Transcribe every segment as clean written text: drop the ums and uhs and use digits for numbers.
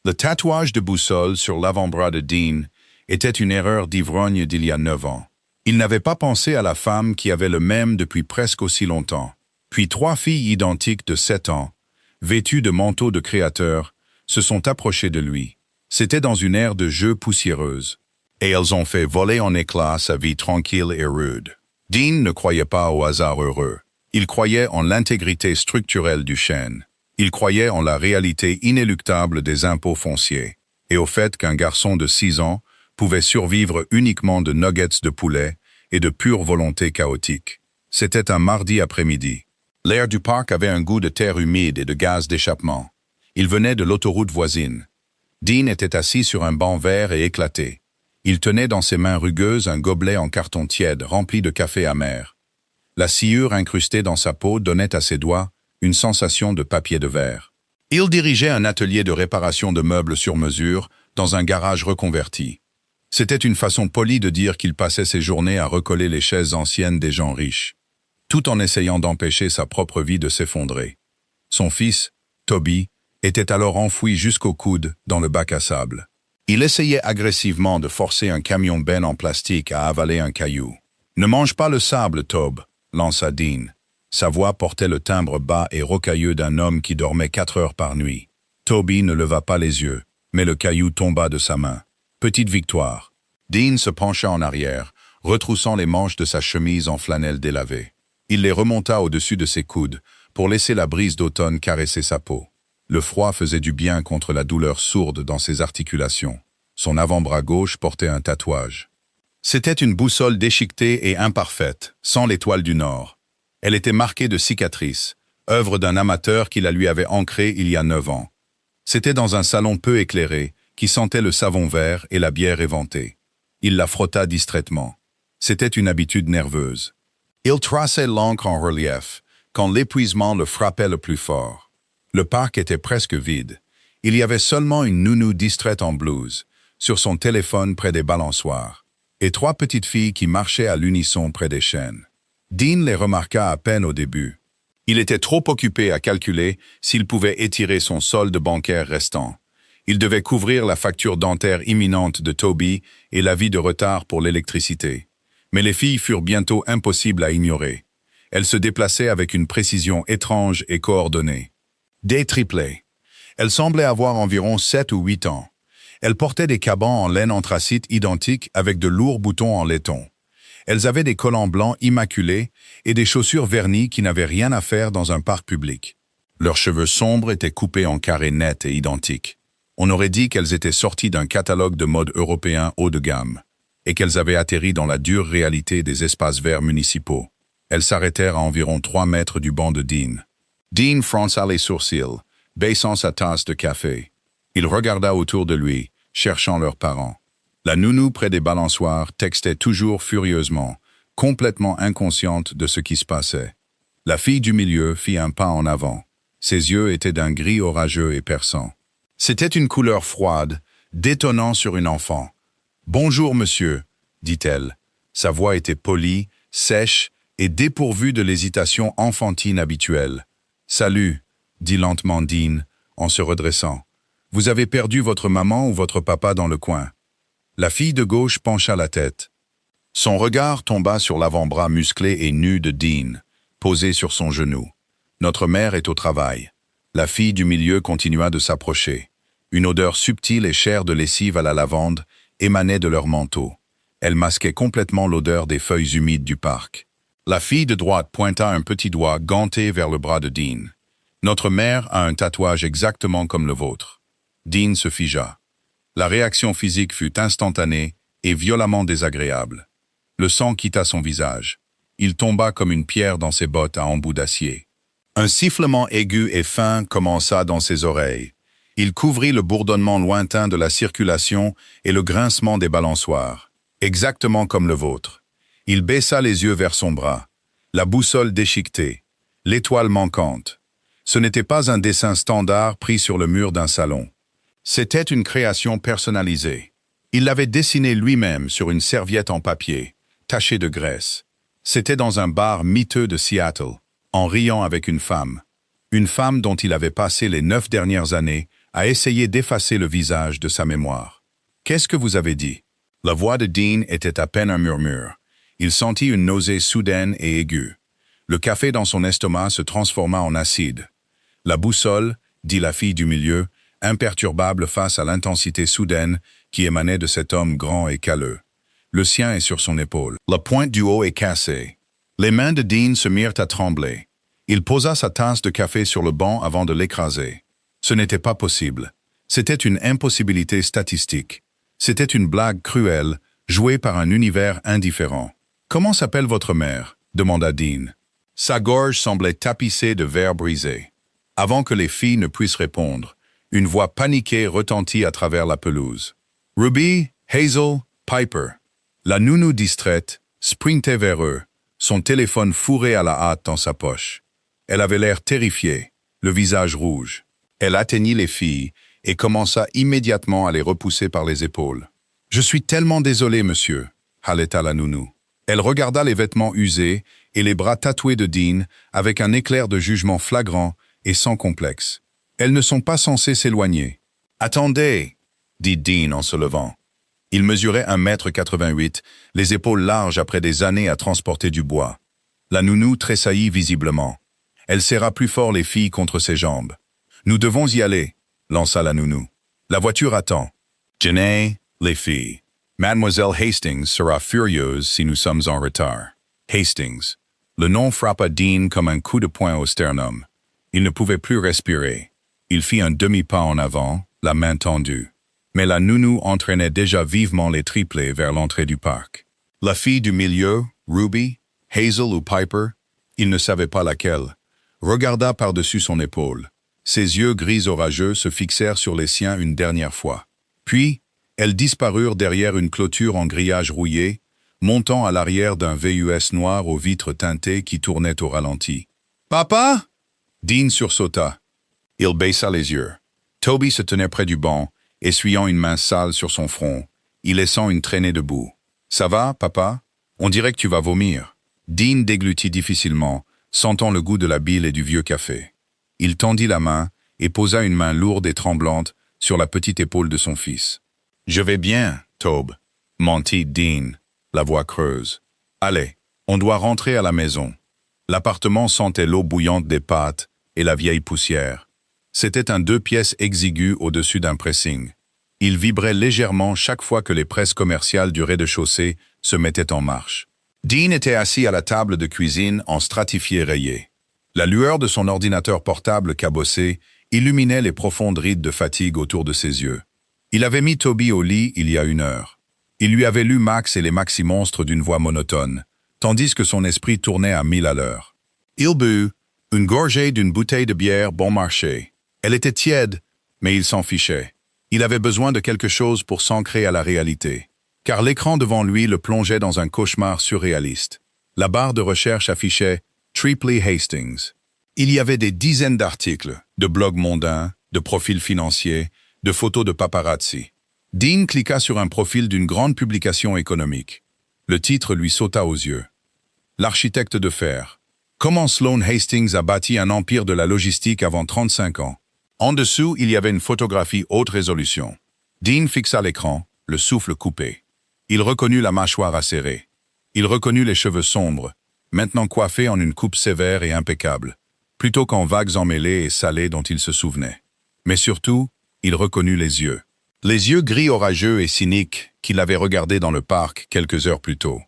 Le tatouage de boussole sur l'avant-bras de Dean était une erreur d'ivrogne d'il y a 9 ans. Il n'avait pas pensé à la femme qui avait le même depuis presque aussi longtemps. Puis 3 filles identiques de 7 ans, vêtues de manteaux de créateurs, se sont approchées de lui. C'était dans une ère de jeu poussiéreuse. Et elles ont fait voler en éclats sa vie tranquille et rude. Dean ne croyait pas au hasard heureux. Il croyait en l'intégrité structurelle du chêne. Il croyait en la réalité inéluctable des impôts fonciers, et au fait qu'un garçon de 6 ans pouvait survivre uniquement de nuggets de poulet et de pure volonté chaotique. C'était un mardi après-midi. L'air du parc avait un goût de terre humide et de gaz d'échappement. Il venait de l'autoroute voisine. Dean était assis sur un banc vert et éclaté. Il tenait dans ses mains rugueuses un gobelet en carton tiède rempli de café amer. La sciure incrustée dans sa peau donnait à ses doigts une sensation de papier de verre. Il dirigeait un atelier de réparation de meubles sur mesure dans un garage reconverti. C'était une façon polie de dire qu'il passait ses journées à recoller les chaises anciennes des gens riches, tout en essayant d'empêcher sa propre vie de s'effondrer. Son fils, Toby, était alors enfoui jusqu'au coude dans le bac à sable. Il essayait agressivement de forcer un camion-benne en plastique à avaler un caillou. « Ne mange pas le sable, Tob », lança Dean. Sa voix portait le timbre bas et rocailleux d'un homme qui dormait 4 heures par nuit. Toby ne leva pas les yeux, mais le caillou tomba de sa main. Petite victoire. Dean se pencha en arrière, retroussant les manches de sa chemise en flanelle délavée. Il les remonta au-dessus de ses coudes, pour laisser la brise d'automne caresser sa peau. Le froid faisait du bien contre la douleur sourde dans ses articulations. Son avant-bras gauche portait un tatouage. C'était une boussole déchiquetée et imparfaite, sans l'étoile du Nord. Elle était marquée de cicatrices, œuvre d'un amateur qui la lui avait ancrée il y a 9 ans. C'était dans un salon peu éclairé, qui sentait le savon vert et la bière éventée. Il la frotta distraitement. C'était une habitude nerveuse. Il traçait l'encre en relief, quand l'épuisement le frappait le plus fort. Le parc était presque vide. Il y avait seulement une nounou distraite en blouse, sur son téléphone près des balançoires, et 3 petites filles qui marchaient à l'unisson près des chaînes. Dean les remarqua à peine au début. Il était trop occupé à calculer s'il pouvait étirer son solde bancaire restant. Il devait couvrir la facture dentaire imminente de Toby et l'avis de retard pour l'électricité. Mais les filles furent bientôt impossibles à ignorer. Elles se déplaçaient avec une précision étrange et coordonnée. Des triplés. Elles semblaient avoir environ 7 ou 8 ans. Elles portaient des cabans en laine anthracite identiques avec de lourds boutons en laiton. Elles avaient des collants blancs immaculés et des chaussures vernies qui n'avaient rien à faire dans un parc public. Leurs cheveux sombres étaient coupés en carrés nets et identiques. On aurait dit qu'elles étaient sorties d'un catalogue de mode européen haut de gamme, et qu'elles avaient atterri dans la dure réalité des espaces verts municipaux. Elles s'arrêtèrent à environ 3 mètres du banc de Dean. Dean fronça les sourcils, baissant sa tasse de café. Il regarda autour de lui, cherchant leurs parents. La nounou près des balançoires textait toujours furieusement, complètement inconsciente de ce qui se passait. La fille du milieu fit un pas en avant. Ses yeux étaient d'un gris orageux et perçant. C'était une couleur froide, détonnant sur une enfant. « Bonjour, monsieur », dit-elle. Sa voix était polie, sèche et dépourvue de l'hésitation enfantine habituelle. « Salut », dit lentement Dean, en se redressant. « Vous avez perdu votre maman ou votre papa dans le coin ?» La fille de gauche pencha la tête. Son regard tomba sur l'avant-bras musclé et nu de Dean, posé sur son genou. « Notre mère est au travail. » La fille du milieu continua de s'approcher. Une odeur subtile et chère de lessive à la lavande émanait de leur manteau. Elle masquait complètement l'odeur des feuilles humides du parc. La fille de droite pointa un petit doigt ganté vers le bras de Dean. « Notre mère a un tatouage exactement comme le vôtre. » Dean se figea. La réaction physique fut instantanée et violemment désagréable. Le sang quitta son visage. Il tomba comme une pierre dans ses bottes à embout d'acier. Un sifflement aigu et fin commença dans ses oreilles. Il couvrit le bourdonnement lointain de la circulation et le grincement des balançoires, exactement comme le vôtre. Il baissa les yeux vers son bras. La boussole déchiquetée, l'étoile manquante. Ce n'était pas un dessin standard pris sur le mur d'un salon. C'était une création personnalisée. Il l'avait dessinée lui-même sur une serviette en papier, tachée de graisse. C'était dans un bar miteux de Seattle, en riant avec une femme dont il avait passé les 9 dernières années a essayé d'effacer le visage de sa mémoire. « Qu'est-ce que vous avez dit ?» La voix de Dean était à peine un murmure. Il sentit une nausée soudaine et aiguë. Le café dans son estomac se transforma en acide. La boussole, dit la fille du milieu, imperturbable face à l'intensité soudaine qui émanait de cet homme grand et calleux. Le sien est sur son épaule. La pointe du haut est cassée. Les mains de Dean se mirent à trembler. Il posa sa tasse de café sur le banc avant de l'écraser. Ce n'était pas possible. C'était une impossibilité statistique. C'était une blague cruelle, jouée par un univers indifférent. « Comment s'appelle votre mère ?» demanda Dean. Sa gorge semblait tapissée de verres brisés. Avant que les filles ne puissent répondre, une voix paniquée retentit à travers la pelouse. « Ruby, Hazel, Piper. » La nounou distraite sprintait vers eux, son téléphone fourré à la hâte dans sa poche. Elle avait l'air terrifiée, le visage rouge. Elle atteignit les filles et commença immédiatement à les repousser par les épaules. « Je suis tellement désolée, monsieur, » haleta la nounou. Elle regarda les vêtements usés et les bras tatoués de Dean avec un éclair de jugement flagrant et sans complexe. « Elles ne sont pas censées s'éloigner. »« Attendez !» dit Dean en se levant. Il mesurait 1,88 m, les épaules larges après des années à transporter du bois. La nounou tressaillit visiblement. Elle serra plus fort les filles contre ses jambes. « Nous devons y aller !» lança la nounou. « La voiture attend. »« Jenny, les filles. Mademoiselle Hastings sera furieuse si nous sommes en retard. » Hastings. Le nom frappa Dean comme un coup de poing au sternum. Il ne pouvait plus respirer. Il fit un demi-pas en avant, la main tendue. Mais la nounou entraînait déjà vivement les triplés vers l'entrée du parc. La fille du milieu, Ruby, Hazel ou Piper, il ne savait pas laquelle, regarda par-dessus son épaule. Ses yeux gris orageux se fixèrent sur les siens une dernière fois. Puis, elles disparurent derrière une clôture en grillage rouillé, montant à l'arrière d'un VUS noir aux vitres teintées qui tournait au ralenti. « Papa ?» Dean sursauta. Il baissa les yeux. Toby se tenait près du banc, essuyant une main sale sur son front, y laissant une traînée de boue. « Ça va, papa? On dirait que tu vas vomir. » Dean déglutit difficilement, sentant le goût de la bile et du vieux café. Il tendit la main et posa une main lourde et tremblante sur la petite épaule de son fils. « Je vais bien, Tobe, » mentit Dean, la voix creuse. « Allez, on doit rentrer à la maison. » L'appartement sentait l'eau bouillante des pâtes et la vieille poussière. C'était un 2 pièces exigu au-dessus d'un pressing. Il vibrait légèrement chaque fois que les presses commerciales du rez-de-chaussée se mettaient en marche. Dean était assis à la table de cuisine en stratifié rayé. La lueur de son ordinateur portable cabossé illuminait les profondes rides de fatigue autour de ses yeux. Il avait mis Toby au lit il y a 1 heure. Il lui avait lu Max et les Maxi-Monstres d'une voix monotone, tandis que son esprit tournait à 1000 à l'heure. Il but une gorgée d'une bouteille de bière bon marché. Elle était tiède, mais il s'en fichait. Il avait besoin de quelque chose pour s'ancrer à la réalité, car l'écran devant lui le plongeait dans un cauchemar surréaliste. La barre de recherche affichait « Tripley Hastings ». Il y avait des dizaines d'articles, de blogs mondains, de profils financiers, de photos de paparazzi. Dean cliqua sur un profil d'une grande publication économique. Le titre lui sauta aux yeux. L'architecte de fer. Comment Sloan Hastings a bâti un empire de la logistique avant 35 ans. En dessous, il y avait une photographie haute résolution. Dean fixa l'écran, le souffle coupé. Il reconnut la mâchoire acérée. Il reconnut les cheveux sombres, maintenant coiffés en une coupe sévère et impeccable, plutôt qu'en vagues emmêlées et salées dont il se souvenait. Mais surtout, il reconnut les yeux. Les yeux gris orageux et cyniques qu'il avait regardés dans le parc quelques heures plus tôt.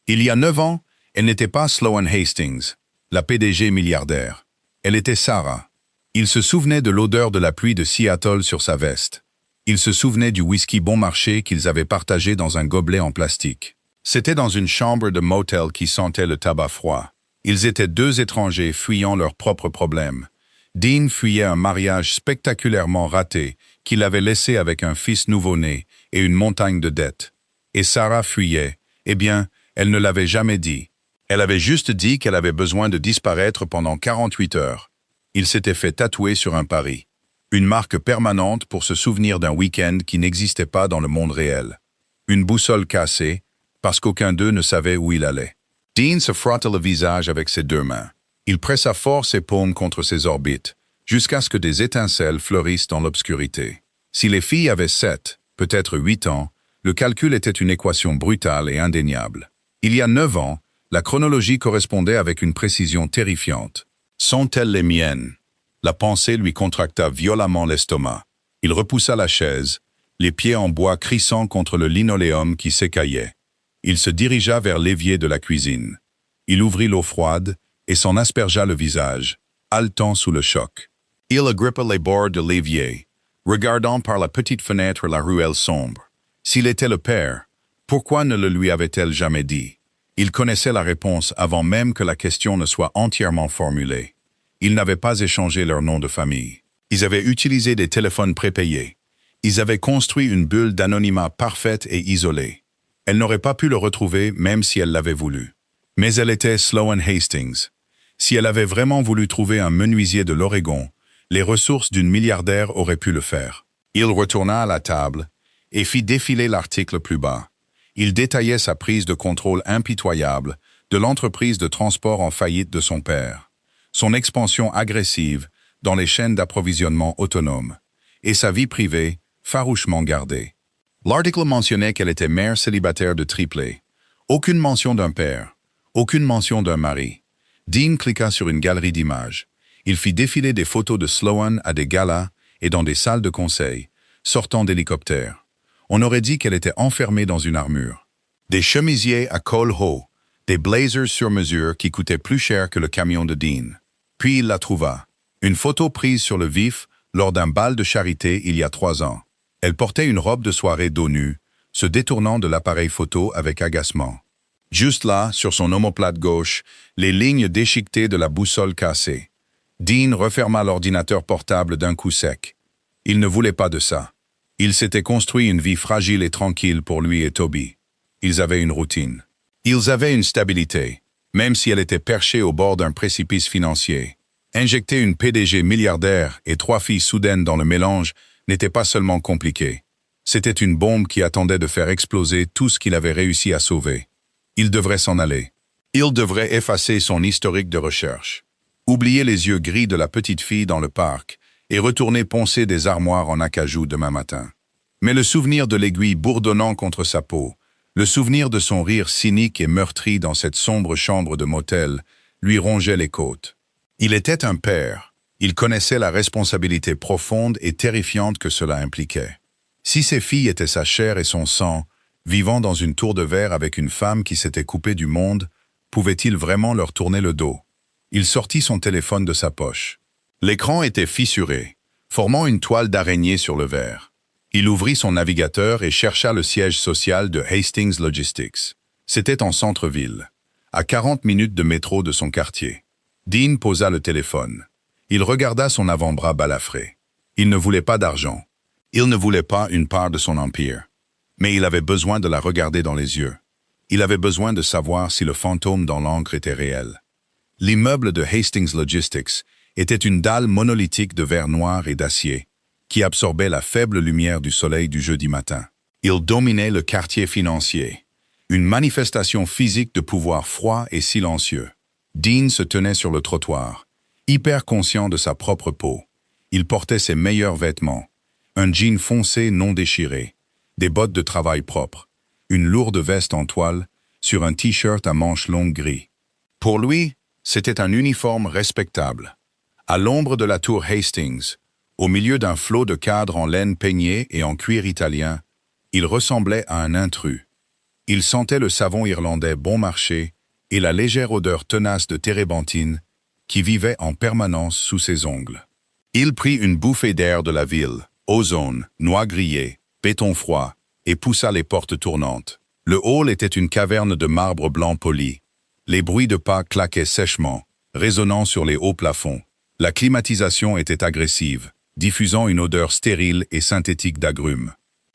Il y a 9 ans, elle n'était pas Sloan Hastings, la PDG milliardaire. Elle était Sarah. Il se souvenait de l'odeur de la pluie de Seattle sur sa veste. Il se souvenait du whisky bon marché qu'ils avaient partagé dans un gobelet en plastique. C'était dans une chambre de motel qui sentait le tabac froid. Ils étaient 2 étrangers fuyant leurs propres problèmes. Dean fuyait un mariage spectaculairement raté qu'il avait laissé avec un fils nouveau-né et une montagne de dettes. Et Sarah fuyait. Eh bien, elle ne l'avait jamais dit. Elle avait juste dit qu'elle avait besoin de disparaître pendant 48 heures. Il s'était fait tatouer sur un pari. Une marque permanente pour se souvenir d'un week-end qui n'existait pas dans le monde réel. Une boussole cassée, parce qu'aucun d'eux ne savait où il allait. Dean se frotta le visage avec ses 2 mains. Il pressa fort ses paumes contre ses orbites, jusqu'à ce que des étincelles fleurissent dans l'obscurité. Si les filles avaient 7, peut-être 8 ans, le calcul était une équation brutale et indéniable. Il y a 9 ans, la chronologie correspondait avec une précision terrifiante. Sont-elles les miennes? La pensée lui contracta violemment l'estomac. Il repoussa la chaise, les pieds en bois crissant contre le linoléum qui s'écaillait. Il se dirigea vers l'évier de la cuisine. Il ouvrit l'eau froide et s'en aspergea le visage, haletant sous le choc. Il agrippa les bords de l'évier, regardant par la petite fenêtre la ruelle sombre. S'il était le père, pourquoi ne le lui avait-elle jamais dit? Il connaissait la réponse avant même que la question ne soit entièrement formulée. Ils n'avaient pas échangé leur nom de famille. Ils avaient utilisé des téléphones prépayés. Ils avaient construit une bulle d'anonymat parfaite et isolée. Elle n'aurait pas pu le retrouver même si elle l'avait voulu. Mais elle était Sloane Hastings. Si elle avait vraiment voulu trouver un menuisier de l'Oregon, les ressources d'une milliardaire auraient pu le faire. Il retourna à la table et fit défiler l'article plus bas. Il détaillait sa prise de contrôle impitoyable de l'entreprise de transport en faillite de son père, son expansion agressive dans les chaînes d'approvisionnement autonomes, et sa vie privée farouchement gardée. L'article mentionnait qu'elle était mère célibataire de triplé. Aucune mention d'un père, aucune mention d'un mari. Dean cliqua sur une galerie d'images. Il fit défiler des photos de Sloane à des galas et dans des salles de conseil, sortant d'hélicoptères. On aurait dit qu'elle était enfermée dans une armure. Des chemisiers à col haut, des blazers sur mesure qui coûtaient plus cher que le camion de Dean. Puis il la trouva. Une photo prise sur le vif lors d'un bal de charité il y a 3 ans. Elle portait une robe de soirée dos nu, se détournant de l'appareil photo avec agacement. Juste là, sur son omoplate gauche, les lignes déchiquetées de la boussole cassée. Dean referma l'ordinateur portable d'un coup sec. Il ne voulait pas de ça. Il s'était construit une vie fragile et tranquille pour lui et Toby. Ils avaient une routine. Ils avaient une stabilité, même si elle était perchée au bord d'un précipice financier. Injecter une PDG milliardaire et 3 filles soudaines dans le mélange n'était pas seulement compliqué. C'était une bombe qui attendait de faire exploser tout ce qu'il avait réussi à sauver. Il devrait s'en aller. Il devrait effacer son historique de recherche. Oublier les yeux gris de la petite fille dans le parc et retourner poncer des armoires en acajou demain matin. Mais le souvenir de l'aiguille bourdonnant contre sa peau, le souvenir de son rire cynique et meurtri dans cette sombre chambre de motel, lui rongeait les côtes. Il était un père. Il connaissait la responsabilité profonde et terrifiante que cela impliquait. Si ses filles étaient sa chair et son sang, vivant dans une tour de verre avec une femme qui s'était coupée du monde, pouvait-il vraiment leur tourner le dos? Il sortit son téléphone de sa poche. L'écran était fissuré, formant une toile d'araignée sur le verre. Il ouvrit son navigateur et chercha le siège social de Hastings Logistics. C'était en centre-ville, à 40 minutes de métro de son quartier. Dean posa le téléphone. Il regarda son avant-bras balafré. Il ne voulait pas d'argent. Il ne voulait pas une part de son empire. Mais il avait besoin de la regarder dans les yeux. Il avait besoin de savoir si le fantôme dans l'encre était réel. L'immeuble de Hastings Logistics était une dalle monolithique de verre noir et d'acier, qui absorbait la faible lumière du soleil du jeudi matin. Il dominait le quartier financier, une manifestation physique de pouvoir froid et silencieux. Dean se tenait sur le trottoir, hyper conscient de sa propre peau. Il portait ses meilleurs vêtements, un jean foncé non déchiré, des bottes de travail propres, une lourde veste en toile sur un t-shirt à manches longues gris. Pour lui, c'était un uniforme respectable. À l'ombre de la tour Hastings, au milieu d'un flot de cadres en laine peignée et en cuir italien, il ressemblait à un intrus. Il sentait le savon irlandais bon marché et la légère odeur tenace de térébenthine qui vivait en permanence sous ses ongles. Il prit une bouffée d'air de la ville, ozone, noix grillée, béton froid, et poussa les portes tournantes. Le hall était une caverne de marbre blanc poli. Les bruits de pas claquaient sèchement, résonnant sur les hauts plafonds. La climatisation était agressive, diffusant une odeur stérile et synthétique d'agrumes.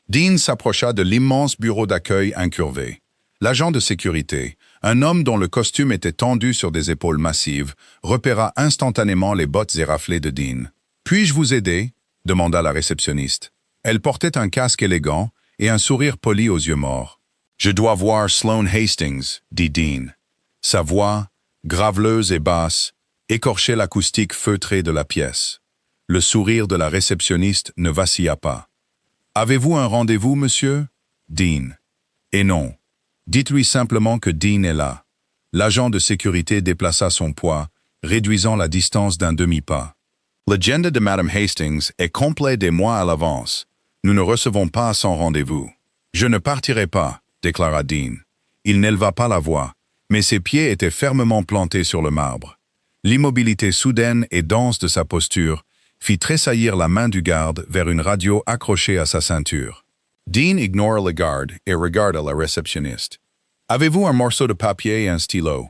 Dean s'approcha de l'immense bureau d'accueil incurvé. L'agent de sécurité, un homme dont le costume était tendu sur des épaules massives, repéra instantanément les bottes éraflées de Dean. « Puis-je vous aider ?» demanda la réceptionniste. Elle portait un casque élégant et un sourire poli aux yeux morts. « Je dois voir Sloane Hastings, » dit Dean. Sa voix, graveleuse et basse, écorchait l'acoustique feutrée de la pièce. Le sourire de la réceptionniste ne vacilla pas. « Avez-vous un rendez-vous, monsieur ?»« Dean. »« Et non. Dites-lui simplement que Dean est là. » L'agent de sécurité déplaça son poids, réduisant la distance d'un demi-pas. « L'agenda de Madame Hastings est complet des mois à l'avance. Nous ne recevons pas son rendez-vous. »« Je ne partirai pas, » déclara Dean. Il n'éleva pas la voix, mais ses pieds étaient fermement plantés sur le marbre. L'immobilité soudaine et dense de sa posture fit tressaillir la main du garde vers une radio accrochée à sa ceinture. Dean ignora le garde et regarda la réceptionniste. « Avez-vous un morceau de papier et un stylo ?»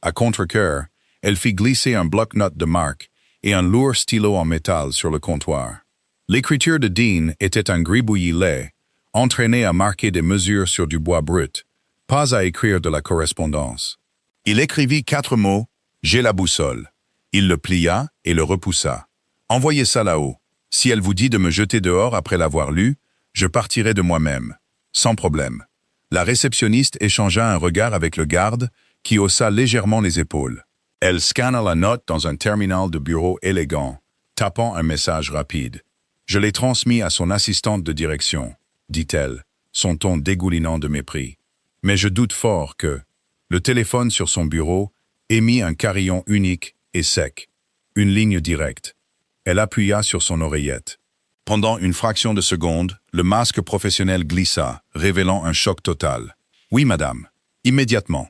À contre-cœur, elle fit glisser un bloc-notes de marque et un lourd stylo en métal sur le comptoir. L'écriture de Dean était un gribouillis laid, entraîné à marquer des mesures sur du bois brut, pas à écrire de la correspondance. Il écrivit 4 mots, « J'ai la boussole ». Il le plia et le repoussa. « Envoyez ça là-haut. Si elle vous dit de me jeter dehors après l'avoir lu, je partirai de moi-même. Sans problème. » La réceptionniste échangea un regard avec le garde, qui haussa légèrement les épaules. Elle scanna la note dans un terminal de bureau élégant, tapant un message rapide. « Je l'ai transmis à son assistante de direction, » dit-elle, son ton dégoulinant de mépris. « Mais je doute fort que... » Le téléphone sur son bureau émit un carillon unique et sec, une ligne directe. Elle appuya sur son oreillette. Pendant une fraction de seconde, le masque professionnel glissa, révélant un choc total. « Oui, madame. Immédiatement. »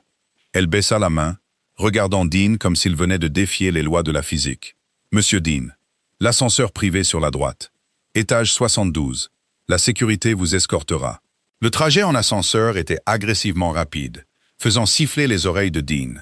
Elle baissa la main, regardant Dean comme s'il venait de défier les lois de la physique. « Monsieur Dean, l'ascenseur privé sur la droite. Étage 72. La sécurité vous escortera. » Le trajet en ascenseur était agressivement rapide, faisant siffler les oreilles de Dean.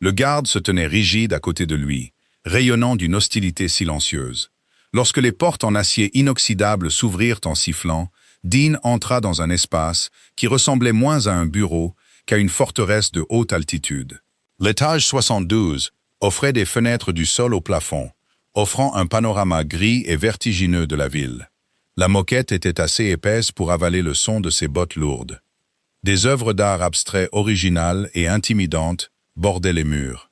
Le garde se tenait rigide à côté de lui, rayonnant d'une hostilité silencieuse. Lorsque les portes en acier inoxydable s'ouvrirent en sifflant, Dean entra dans un espace qui ressemblait moins à un bureau qu'à une forteresse de haute altitude. L'étage 72 offrait des fenêtres du sol au plafond, offrant un panorama gris et vertigineux de la ville. La moquette était assez épaisse pour avaler le son de ses bottes lourdes. Des œuvres d'art abstrait originales et intimidantes bordaient les murs.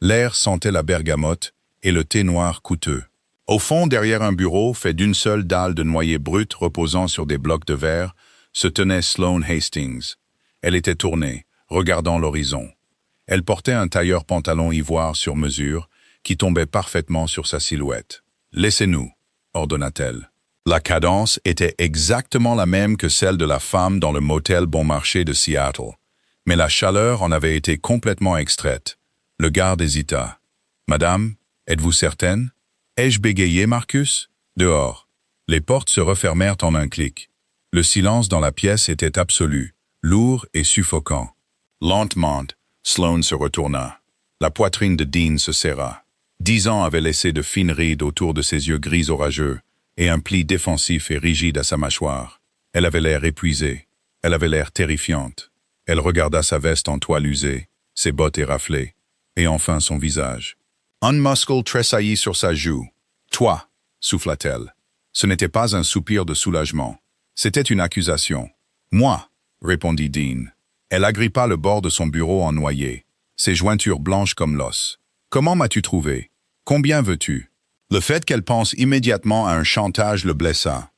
L'air sentait la bergamote et le thé noir coûteux. Au fond, derrière un bureau fait d'une seule dalle de noyer brut reposant sur des blocs de verre, se tenait Sloane Hastings. Elle était tournée, regardant l'horizon. Elle portait un tailleur pantalon ivoire sur mesure qui tombait parfaitement sur sa silhouette. « Laissez-nous » ordonna-t-elle. La cadence était exactement la même que celle de la femme dans le motel Bon Marché de Seattle, mais la chaleur en avait été complètement extraite. Le garde hésita. « Madame, êtes-vous certaine ? Ai-je bégayé, Marcus ? » Dehors. Les portes se refermèrent en un clic. Le silence dans la pièce était absolu, lourd et suffocant. Lentement, Sloane se retourna. La poitrine de Dean se serra. 10 ans avaient laissé de fines rides autour de ses yeux gris orageux et un pli défensif et rigide à sa mâchoire. Elle avait l'air épuisée. Elle avait l'air terrifiante. Elle regarda sa veste en toile usée, ses bottes éraflées, et enfin son visage. Un muscle tressaillit sur sa joue. « Toi » souffla-t-elle. Ce n'était pas un soupir de soulagement. C'était une accusation. « Moi » répondit Dean. Elle agrippa le bord de son bureau en noyer, ses jointures blanches comme l'os. « Comment m'as-tu trouvé? Combien veux-tu » Le fait qu'elle pense immédiatement à un chantage le blessa.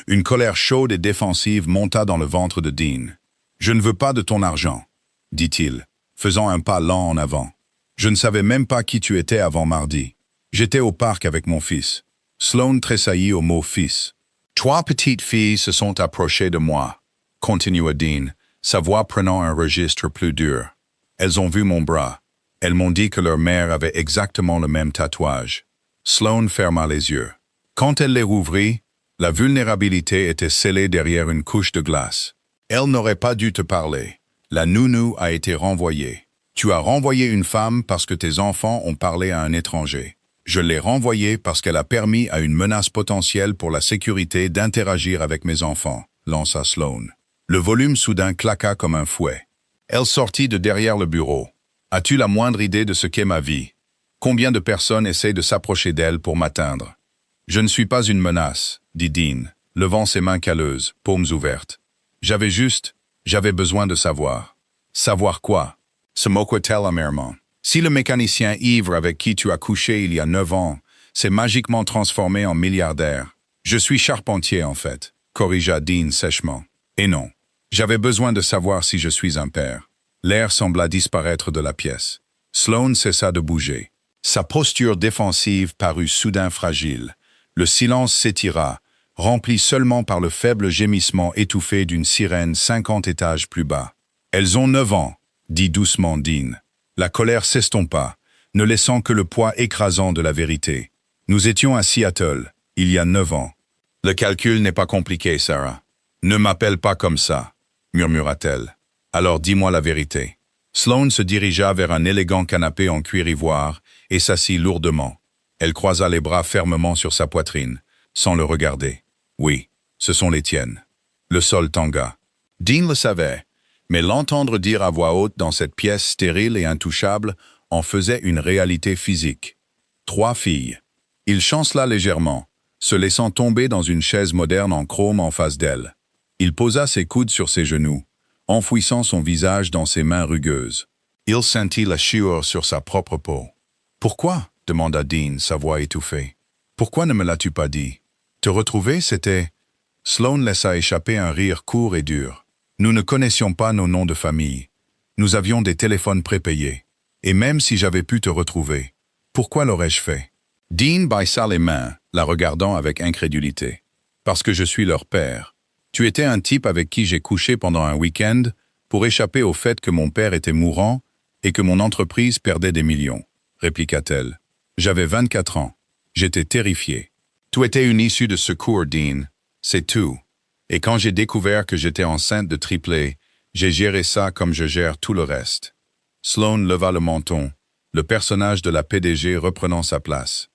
Une colère chaude et défensive monta dans le ventre de Dean. « Je ne veux pas de ton argent » dit-il, faisant un pas lent en avant. « Je ne savais même pas qui tu étais avant mardi. J'étais au parc avec mon fils. » Sloane tressaillit au mot « fils ». « 3 petites filles se sont approchées de moi » continua Dean, sa voix prenant un registre plus dur. « Elles ont vu mon bras. Elles m'ont dit que leur mère avait exactement le même tatouage. » Sloane ferma les yeux. Quand elle les rouvrit, la vulnérabilité était scellée derrière une couche de glace. « Elle n'aurait pas dû te parler. La nounou a été renvoyée. Tu as renvoyé une femme parce que tes enfants ont parlé à un étranger. Je l'ai renvoyée parce qu'elle a permis à une menace potentielle pour la sécurité d'interagir avec mes enfants, » lança Sloane. Le volume soudain claqua comme un fouet. Elle sortit de derrière le bureau. « As-tu la moindre idée de ce qu'est ma vie? Combien de personnes essaient de s'approcher d'elle pour m'atteindre? » « Je ne suis pas une menace, » dit Dean, levant ses mains calleuses, paumes ouvertes. « J'avais besoin de savoir. » « Savoir quoi ?» se moqua-t-elle amèrement. « Si le mécanicien ivre avec qui tu as couché il y a 9 ans s'est magiquement transformé en milliardaire. Je suis charpentier, en fait, corrigea Dean sèchement. Et non. J'avais besoin de savoir si je suis un père. L'air sembla disparaître de la pièce. Sloane cessa de bouger. Sa posture défensive parut soudain fragile. Le silence s'étira, rempli seulement par le faible gémissement étouffé d'une sirène 50 étages plus bas. « Elles ont 9 ans », dit doucement Dean. La colère s'estompa, ne laissant que le poids écrasant de la vérité. Nous étions à Seattle, il y a 9 ans. « Le calcul n'est pas compliqué, Sarah. Ne m'appelle pas comme ça, murmura-t-elle. Alors dis-moi la vérité. » Sloane se dirigea vers un élégant canapé en cuir ivoire et s'assit lourdement. Elle croisa les bras fermement sur sa poitrine, sans le regarder. Oui, ce sont les tiennes. Le sol tangua. Dean le savait, mais l'entendre dire à voix haute dans cette pièce stérile et intouchable en faisait une réalité physique. 3 filles. Il chancela légèrement, se laissant tomber dans une chaise moderne en chrome en face d'elle. Il posa ses coudes sur ses genoux, enfouissant son visage dans ses mains rugueuses. Il sentit la sueur sur sa propre peau. « Pourquoi ?» demanda Dean, sa voix étouffée. « Pourquoi ne me l'as-tu pas dit? Te retrouver, c'était... » Sloane laissa échapper un rire court et dur. « Nous ne connaissions pas nos noms de famille. Nous avions des téléphones prépayés. Et même si j'avais pu te retrouver, pourquoi l'aurais-je fait ?» Dean baissa les mains, la regardant avec incrédulité. « Parce que je suis leur père. Tu étais un type avec qui j'ai couché pendant un week-end pour échapper au fait que mon père était mourant et que mon entreprise perdait des millions, » répliqua-t-elle. J'avais 24 ans. J'étais terrifié. Tu étais une issue de secours, Dean. C'est tout. Et quand j'ai découvert que j'étais enceinte de triplé, j'ai géré ça comme je gère tout le reste. Sloane leva le menton, le personnage de la PDG reprenant sa place.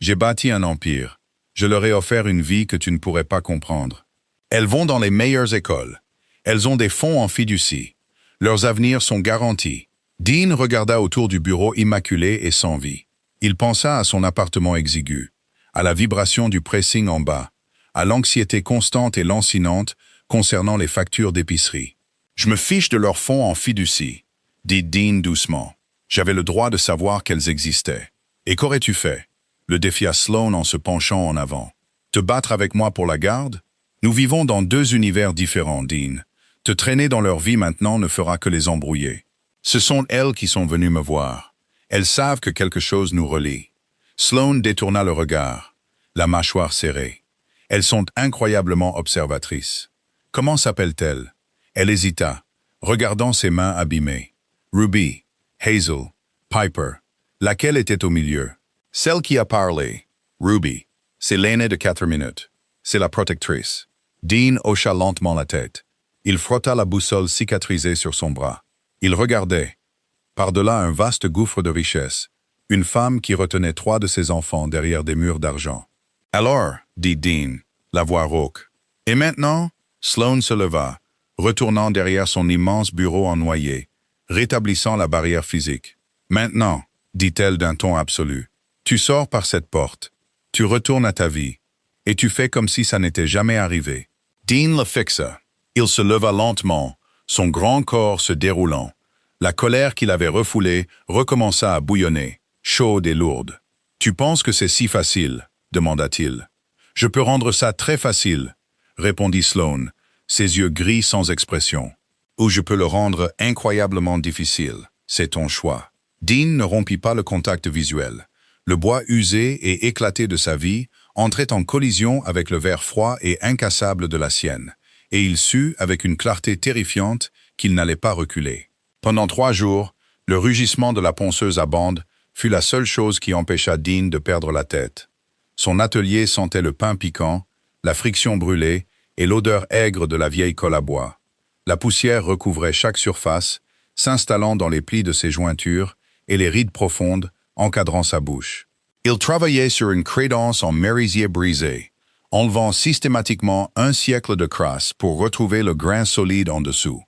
J'ai bâti un empire. Je leur ai offert une vie que tu ne pourrais pas comprendre. Elles vont dans les meilleures écoles. Elles ont des fonds en fiducie. Leurs avenirs sont garantis. Dean regarda autour du bureau immaculé et sans vie. Il pensa à son appartement exigu, à la vibration du pressing en bas, à l'anxiété constante et lancinante concernant les factures d'épicerie. « Je me fiche de leurs fonds en fiducie », dit Dean doucement. « J'avais le droit de savoir qu'elles existaient. Et qu'aurais-tu fait ?» le défia Sloane en se penchant en avant. « Te battre avec moi pour la garde ? Nous vivons dans 2 univers différents, Dean. Te traîner dans leur vie maintenant ne fera que les embrouiller. Ce sont elles qui sont venues me voir. Elles savent que quelque chose nous relie. » Sloane détourna le regard, la mâchoire serrée. « Elles sont incroyablement observatrices. Comment s'appellent-elles » Elle hésita, regardant ses mains abîmées. Ruby, Hazel, Piper. Laquelle était au milieu? Celle qui a parlé. Ruby. C'est l'aînée de 4 minutes. C'est la protectrice. Dean hocha lentement la tête. Il frotta la boussole cicatrisée sur son bras. Il regardait. Par-delà un vaste gouffre de richesse, une femme qui retenait 3 de ses enfants derrière des murs d'argent. « Alors, » dit Dean, la voix rauque. « Et maintenant ?» Sloane se leva, retournant derrière son immense bureau en noyer, rétablissant la barrière physique. « Maintenant, » dit-elle d'un ton absolu, « tu sors par cette porte, tu retournes à ta vie, et tu fais comme si ça n'était jamais arrivé. » Dean le fixa. Il se leva lentement, son grand corps se déroulant. La colère qu'il avait refoulée recommença à bouillonner, chaude et lourde. « Tu penses que c'est si facile ?» demanda-t-il. « Je peux rendre ça très facile, » répondit Sloane, ses yeux gris sans expression. « Ou je peux le rendre incroyablement difficile. C'est ton choix. » Dean ne rompit pas le contact visuel. Le bois usé et éclaté de sa vie entrait en collision avec le verre froid et incassable de la sienne, et il sut, avec une clarté terrifiante, qu'il n'allait pas reculer. Pendant 3 jours, le rugissement de la ponceuse à bande fut la seule chose qui empêcha Dean de perdre la tête. Son atelier sentait le pain piquant, la friction brûlée et l'odeur aigre de la vieille colle à bois. La poussière recouvrait chaque surface, s'installant dans les plis de ses jointures et les rides profondes, encadrant sa bouche. Il travaillait sur une crédence en merisier brisé, enlevant systématiquement 1 siècle de crasse pour retrouver le grain solide en dessous.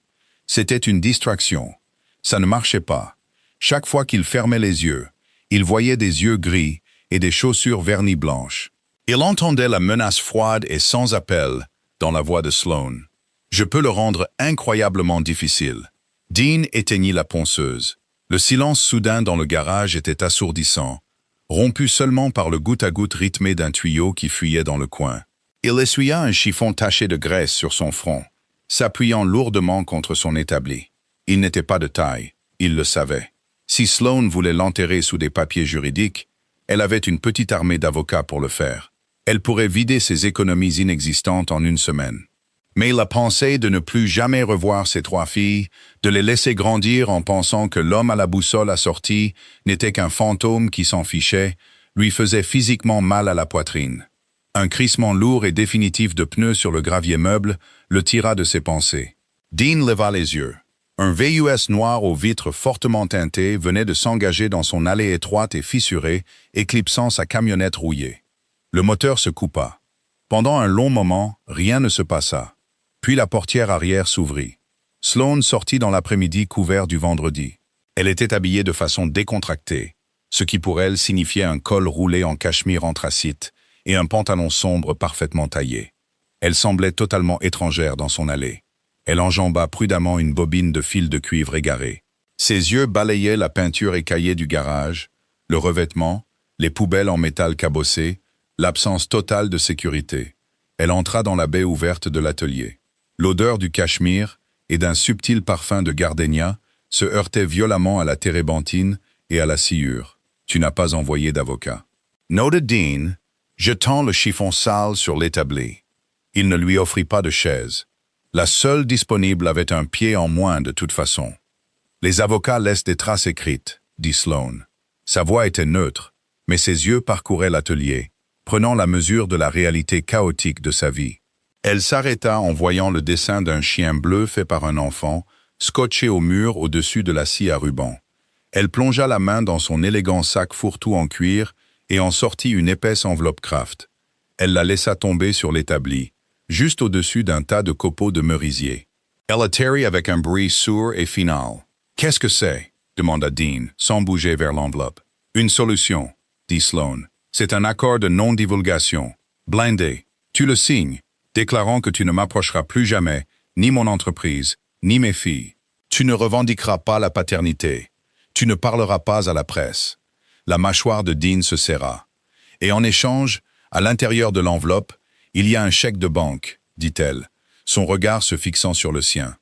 C'était une distraction. Ça ne marchait pas. Chaque fois qu'il fermait les yeux, il voyait des yeux gris et des chaussures vernis blanches. Il entendait la menace froide et sans appel dans la voix de Sloane. « Je peux le rendre incroyablement difficile. » Dean éteignit la ponceuse. Le silence soudain dans le garage était assourdissant, rompu seulement par le goutte-à-goutte rythmé d'un tuyau qui fuyait dans le coin. Il essuya un chiffon taché de graisse sur son front, s'appuyant lourdement contre son établi. Il n'était pas de taille, il le savait. Si Sloane voulait l'enterrer sous des papiers juridiques, elle avait une petite armée d'avocats pour le faire. Elle pourrait vider ses économies inexistantes en une semaine. Mais la pensée de ne plus jamais revoir ses 3 filles, de les laisser grandir en pensant que l'homme à la boussole assortie n'était qu'un fantôme qui s'en fichait, lui faisait physiquement mal à la poitrine. Un crissement lourd et définitif de pneus sur le gravier meuble le tira de ses pensées. Dean leva les yeux. Un VUS noir aux vitres fortement teintées venait de s'engager dans son allée étroite et fissurée, éclipsant sa camionnette rouillée. Le moteur se coupa. Pendant un long moment, rien ne se passa. Puis la portière arrière s'ouvrit. Sloane sortit dans l'après-midi couvert du vendredi. Elle était habillée de façon décontractée, ce qui pour elle signifiait un col roulé en cachemire anthracite et un pantalon sombre parfaitement taillé. Elle semblait totalement étrangère dans son allée. Elle enjamba prudemment une bobine de fil de cuivre égaré. Ses yeux balayaient la peinture écaillée du garage, le revêtement, les poubelles en métal cabossé, l'absence totale de sécurité. Elle entra dans la baie ouverte de l'atelier. L'odeur du cachemire et d'un subtil parfum de gardénia se heurtait violemment à la térébenthine et à la sciure. Tu n'as pas envoyé d'avocat. Noted Dean, jetant le chiffon sale sur l'établi. Il ne lui offrit pas de chaise. La seule disponible avait un pied en moins de toute façon. Les avocats laissent des traces écrites, dit Sloane. Sa voix était neutre, mais ses yeux parcouraient l'atelier, prenant la mesure de la réalité chaotique de sa vie. Elle s'arrêta en voyant le dessin d'un chien bleu fait par un enfant, scotché au mur au-dessus de la scie à ruban. Elle plongea la main dans son élégant sac fourre-tout en cuir et en sortit une épaisse enveloppe Kraft. Elle la laissa tomber sur l'établi, juste au-dessus d'un tas de copeaux de merisier. Elle atterrit avec un bruit sourd et final. « Qu'est-ce que c'est » demanda Dean, sans bouger vers l'enveloppe. « Une solution » dit Sloane. « C'est un accord de non-divulgation. Blindé. Tu le signes, déclarant que tu ne m'approcheras plus jamais, ni mon entreprise, ni mes filles. Tu ne revendiqueras pas la paternité. Tu ne parleras pas à la presse. » La mâchoire de Dean se serra. Et en échange, à l'intérieur de l'enveloppe, il y a un chèque de banque, dit-elle, son regard se fixant sur le sien.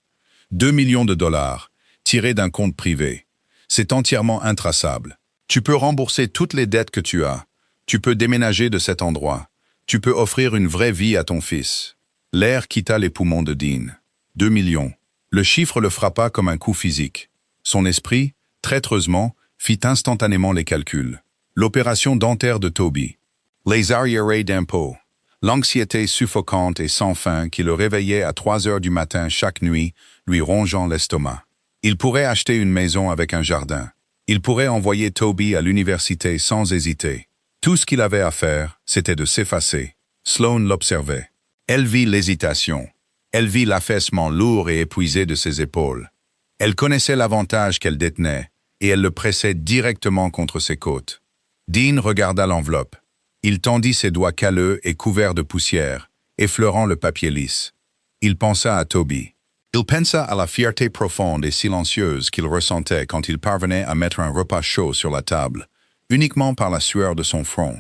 2 millions de dollars, tirés d'un compte privé. C'est entièrement intraçable. Tu peux rembourser toutes les dettes que tu as. Tu peux déménager de cet endroit. Tu peux offrir une vraie vie à ton fils. L'air quitta les poumons de Dean. 2 millions. Le chiffre le frappa comme un coup physique. Son esprit, traîtreusement, fit instantanément les calculs. L'opération dentaire de Toby. Les arriérés d'impôts. L'anxiété suffocante et sans fin qui le réveillait à 3 heures du matin chaque nuit, lui rongeant l'estomac. Il pourrait acheter une maison avec un jardin. Il pourrait envoyer Toby à l'université sans hésiter. Tout ce qu'il avait à faire, c'était de s'effacer. Sloane l'observait. Elle vit l'hésitation. Elle vit l'affaissement lourd et épuisé de ses épaules. Elle connaissait l'avantage qu'elle détenait, et elle le pressait directement contre ses côtes. Dean regarda l'enveloppe. Il tendit ses doigts calleux et couverts de poussière, effleurant le papier lisse. Il pensa à Toby. Il pensa à la fierté profonde et silencieuse qu'il ressentait quand il parvenait à mettre un repas chaud sur la table, uniquement par la sueur de son front.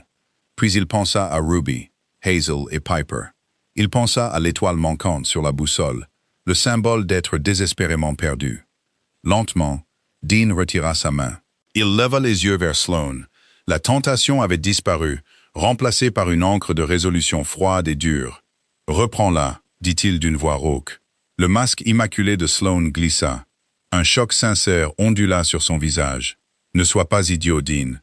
Puis il pensa à Ruby, Hazel et Piper. Il pensa à l'étoile manquante sur la boussole, le symbole d'être désespérément perdu. Lentement, Dean retira sa main. Il leva les yeux vers Sloane. La tentation avait disparu, remplacée par une encre de résolution froide et dure. « Reprends-la », dit-il d'une voix rauque. Le masque immaculé de Sloane glissa. Un choc sincère ondula sur son visage. « Ne sois pas idiot, Dean.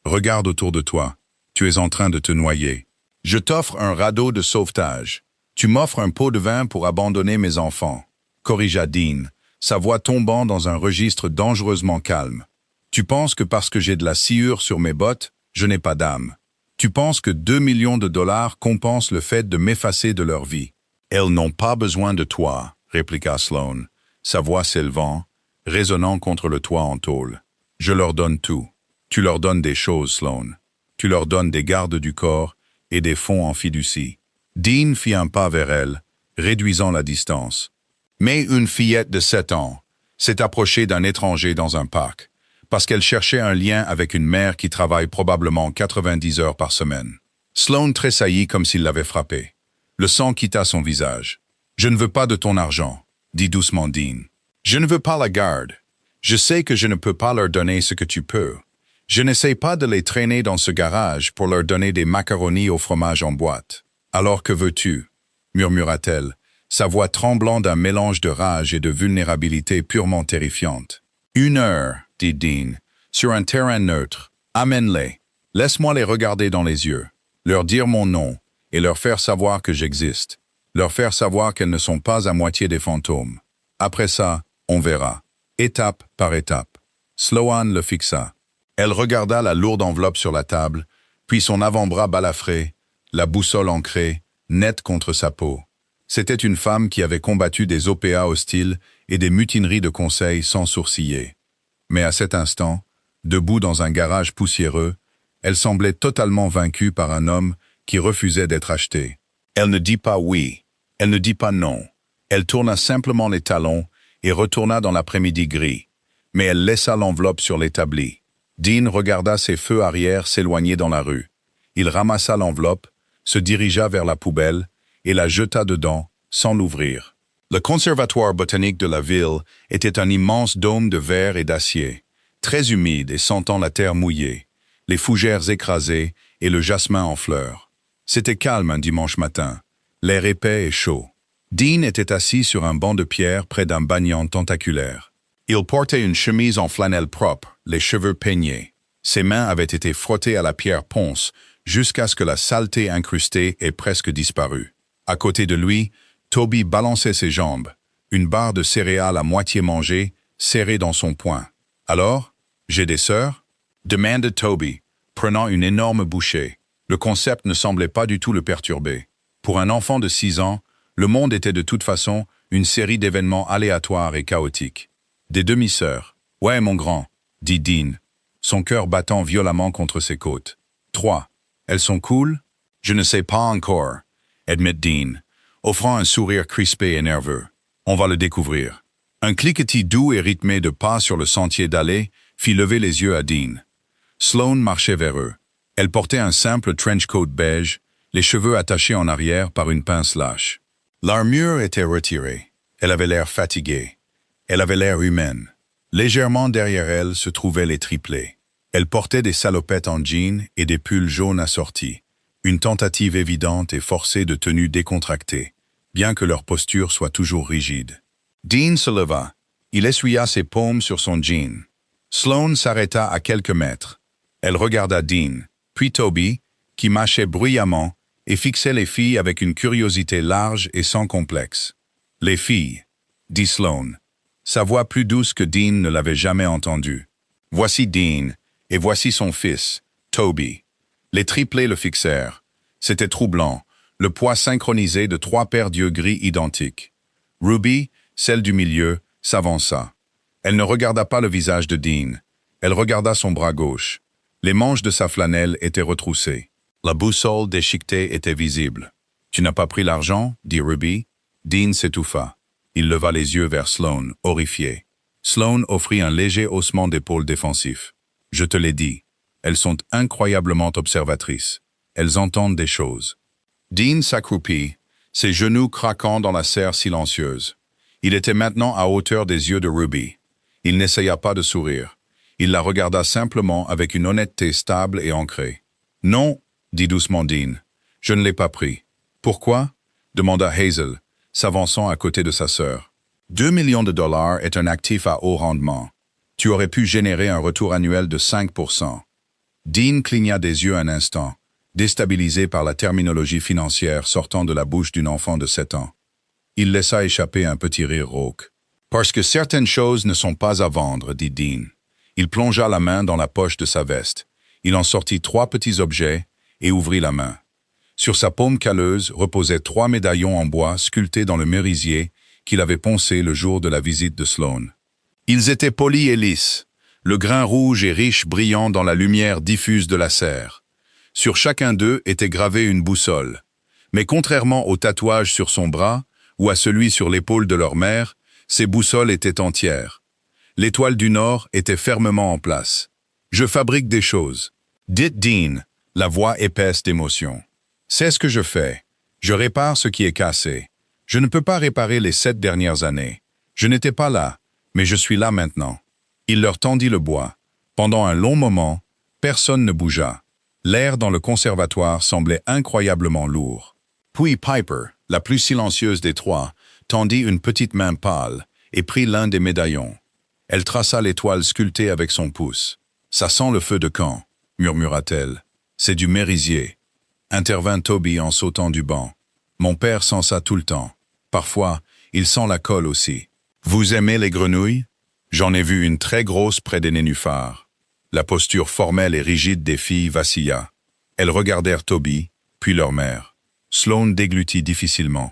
Regarde autour de toi. Tu es en train de te noyer. Je t'offre un radeau de sauvetage. Tu m'offres un pot de vin pour abandonner mes enfants. » Corrigea Dean, sa voix tombant dans un registre dangereusement calme. « Tu penses que parce que j'ai de la sciure sur mes bottes, je n'ai pas d'âme. Tu penses que 2 millions de dollars compensent le fait de m'effacer de leur vie. Elles n'ont pas besoin de toi, » répliqua Sloane, sa voix s'élevant, résonnant contre le toit en tôle. « Je leur donne tout. Tu leur donnes des choses, Sloane. Tu leur donnes des gardes du corps et des fonds en fiducie. » Dean fit un pas vers elle, réduisant la distance. Mais une fillette de 7 ans s'est approchée d'un étranger dans un parc, parce qu'elle cherchait un lien avec une mère qui travaille probablement 90 heures par semaine. Sloane tressaillit comme s'il l'avait frappé. Le sang quitta son visage. « Je ne veux pas de ton argent, » dit doucement Dean. « Je ne veux pas la garde. Je sais que je ne peux pas leur donner ce que tu peux. Je n'essaie pas de les traîner dans ce garage pour leur donner des macaronis au fromage en boîte. Alors que veux-tu » murmura-t-elle, sa voix tremblant d'un mélange de rage et de vulnérabilité purement terrifiante. « 1 heure, dit Dean, sur un terrain neutre. Amène-les. Laisse-moi les regarder dans les yeux, leur dire mon nom et leur faire savoir que j'existe. Leur faire savoir qu'elles ne sont pas à moitié des fantômes. Après ça, on verra. Étape par étape. » Sloane le fixa. Elle regarda la lourde enveloppe sur la table, puis son avant-bras balafré, la boussole ancrée, nette contre sa peau. C'était une femme qui avait combattu des OPA hostiles et des mutineries de conseil sans sourciller. Mais à cet instant, debout dans un garage poussiéreux, elle semblait totalement vaincue par un homme qui refusait d'être acheté. Elle ne dit pas oui, elle ne dit pas non. Elle tourna simplement les talons et retourna dans l'après-midi gris. Mais elle laissa l'enveloppe sur l'établi. Dean regarda ses feux arrière s'éloigner dans la rue. Il ramassa l'enveloppe, se dirigea vers la poubelle et la jeta dedans, sans l'ouvrir. Le conservatoire botanique de la ville était un immense dôme de verre et d'acier, très humide et sentant la terre mouillée, les fougères écrasées et le jasmin en fleurs. C'était calme un dimanche matin, l'air épais et chaud. Dean était assis sur un banc de pierre près d'un banyan tentaculaire. Il portait une chemise en flanelle propre, les cheveux peignés. Ses mains avaient été frottées à la pierre ponce jusqu'à ce que la saleté incrustée ait presque disparu. À côté de lui, Toby balançait ses jambes, une barre de céréales à moitié mangée, serrée dans son poing. « Alors, j'ai des sœurs ?» demanda Toby, prenant une énorme bouchée. Le concept ne semblait pas du tout le perturber. Pour un enfant de 6 ans, le monde était de toute façon une série d'événements aléatoires et chaotiques. Des demi-sœurs. « Ouais, mon grand, » dit Dean, son cœur battant violemment contre ses côtes. « 3. Elles sont cool ?»« Je ne sais pas encore, » admit Dean, offrant un sourire crispé et nerveux. « On va le découvrir. » Un cliquetis doux et rythmé de pas sur le sentier dallé fit lever les yeux à Dean. Sloane marchait vers eux. Elle portait un simple trench coat beige, les cheveux attachés en arrière par une pince lâche. L'armure était retirée. Elle avait l'air fatiguée. Elle avait l'air humaine. Légèrement derrière elle se trouvaient les triplés. Elle portait des salopettes en jean et des pulls jaunes assortis. Une tentative évidente et forcée de tenue décontractée, bien que leur posture soit toujours rigide. Dean se leva. Il essuya ses paumes sur son jean. Sloane s'arrêta à quelques mètres. Elle regarda Dean, puis Toby, qui mâchait bruyamment et fixait les filles avec une curiosité large et sans complexe. « Les filles, » dit Sloane, sa voix plus douce que Dean ne l'avait jamais entendue. « Voici Dean, et voici son fils, Toby. » Les triplés le fixèrent. C'était troublant, le poids synchronisé de 3 paires d'yeux gris identiques. Ruby, celle du milieu, s'avança. Elle ne regarda pas le visage de Dean. Elle regarda son bras gauche. Les manches de sa flanelle étaient retroussées. La boussole déchiquetée était visible. « Tu n'as pas pris l'argent ?» dit Ruby. Dean s'étouffa. Il leva les yeux vers Sloane, horrifié. Sloane offrit un léger haussement d'épaule défensif. « Je te l'ai dit. Elles sont incroyablement observatrices. Elles entendent des choses. » Dean s'accroupit, ses genoux craquant dans la serre silencieuse. Il était maintenant à hauteur des yeux de Ruby. Il n'essaya pas de sourire. Il la regarda simplement avec une honnêteté stable et ancrée. « Non, » dit doucement Dean. « Je ne l'ai pas pris. »« Pourquoi ?» demanda Hazel, s'avançant à côté de sa sœur. « 2 millions de dollars est un actif à haut rendement. Tu aurais pu générer un retour annuel de 5%. Dean cligna des yeux un instant, déstabilisé par la terminologie financière sortant de la bouche d'une enfant de 7 ans. Il laissa échapper un petit rire rauque. « Parce que certaines choses ne sont pas à vendre, » dit Dean. Il plongea la main dans la poche de sa veste. Il en sortit 3 petits objets et ouvrit la main. Sur sa paume calleuse reposaient 3 médaillons en bois sculptés dans le merisier qu'il avait poncé le jour de la visite de Sloane. Ils étaient polis et lisses, le grain rouge et riche brillant dans la lumière diffuse de la serre. Sur chacun d'eux était gravée une boussole. Mais contrairement au tatouage sur son bras ou à celui sur l'épaule de leur mère, ces boussoles étaient entières. L'étoile du Nord était fermement en place. Je fabrique des choses. Dites Dean, la voix épaisse d'émotion. C'est ce que je fais. Je répare ce qui est cassé. Je ne peux pas réparer les 7 dernières années. Je n'étais pas là, mais je suis là maintenant. Il leur tendit le bois. Pendant un long moment, personne ne bougea. L'air dans le conservatoire semblait incroyablement lourd. Puis Piper, la plus silencieuse des trois, tendit une petite main pâle et prit l'un des médaillons. Elle traça l'étoile sculptée avec son pouce. « Ça sent le feu de camp », murmura-t-elle. « C'est du merisier. » Intervint Toby en sautant du banc. « Mon père sent ça tout le temps. Parfois, il sent la colle aussi. »« Vous aimez les grenouilles ?» J'en ai vu une très grosse près des nénuphars. La posture formelle et rigide des filles vacilla. Elles regardèrent Toby, puis leur mère. Sloane déglutit difficilement.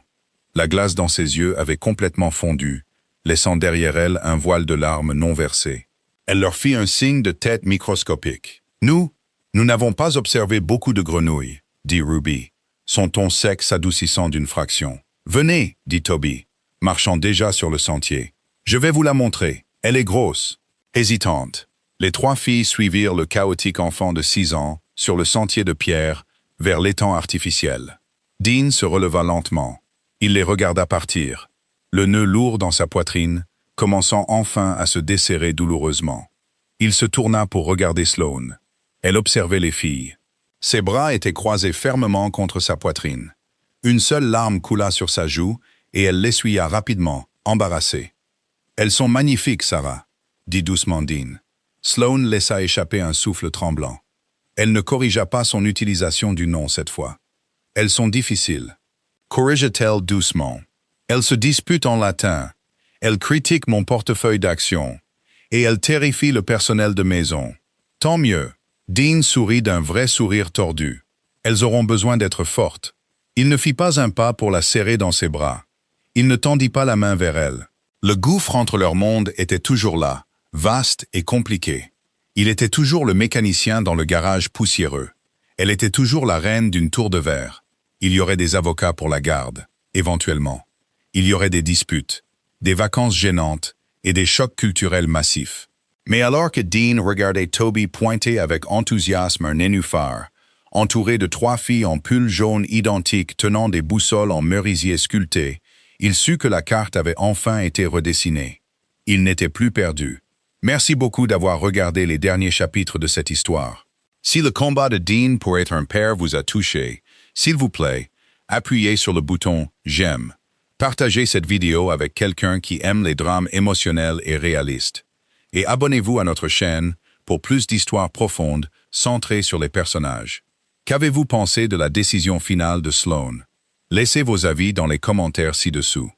La glace dans ses yeux avait complètement fondu, laissant derrière elle un voile de larmes non versées. Elle leur fit un signe de tête microscopique. « Nous n'avons pas observé beaucoup de grenouilles, » dit Ruby, son ton sec s'adoucissant d'une fraction. « Venez, » dit Toby, marchant déjà sur le sentier. « Je vais vous la montrer. Elle est grosse. » Hésitante, les 3 filles suivirent le chaotique enfant de 6 ans sur le sentier de pierre vers l'étang artificiel. Dean se releva lentement. Il les regarda partir, le nœud lourd dans sa poitrine, commençant enfin à se desserrer douloureusement. Il se tourna pour regarder Sloane. Elle observait les filles. Ses bras étaient croisés fermement contre sa poitrine. Une seule larme coula sur sa joue et elle l'essuya rapidement, embarrassée. « Elles sont magnifiques, Sarah, » dit doucement Dean. Sloane laissa échapper un souffle tremblant. Elle ne corrigea pas son utilisation du nom cette fois. « Elles sont difficiles. » Corrigea-t-elle doucement. « Elles se disputent en latin. Elles critiquent mon portefeuille d'action. Et elles terrifient le personnel de maison. Tant mieux. » Dean sourit d'un vrai sourire tordu. « Elles auront besoin d'être fortes. » Il ne fit pas un pas pour la serrer dans ses bras. Il ne tendit pas la main vers elle. Le gouffre entre leurs mondes était toujours là, vaste et compliqué. Il était toujours le mécanicien dans le garage poussiéreux. Elle était toujours la reine d'une tour de verre. Il y aurait des avocats pour la garde, éventuellement. Il y aurait des disputes, des vacances gênantes et des chocs culturels massifs. Mais alors que Dean regardait Toby pointer avec enthousiasme un nénuphar, entouré de 3 filles en pull jaune identiques tenant des boussoles en merisier sculpté, il sut que la carte avait enfin été redessinée. Il n'était plus perdu. Merci beaucoup d'avoir regardé les derniers chapitres de cette histoire. Si le combat de Dean pour être un père vous a touché, s'il vous plaît, appuyez sur le bouton « J'aime ». Partagez cette vidéo avec quelqu'un qui aime les drames émotionnels et réalistes. Et abonnez-vous à notre chaîne pour plus d'histoires profondes centrées sur les personnages. Qu'avez-vous pensé de la décision finale de Sloane? Laissez vos avis dans les commentaires ci-dessous.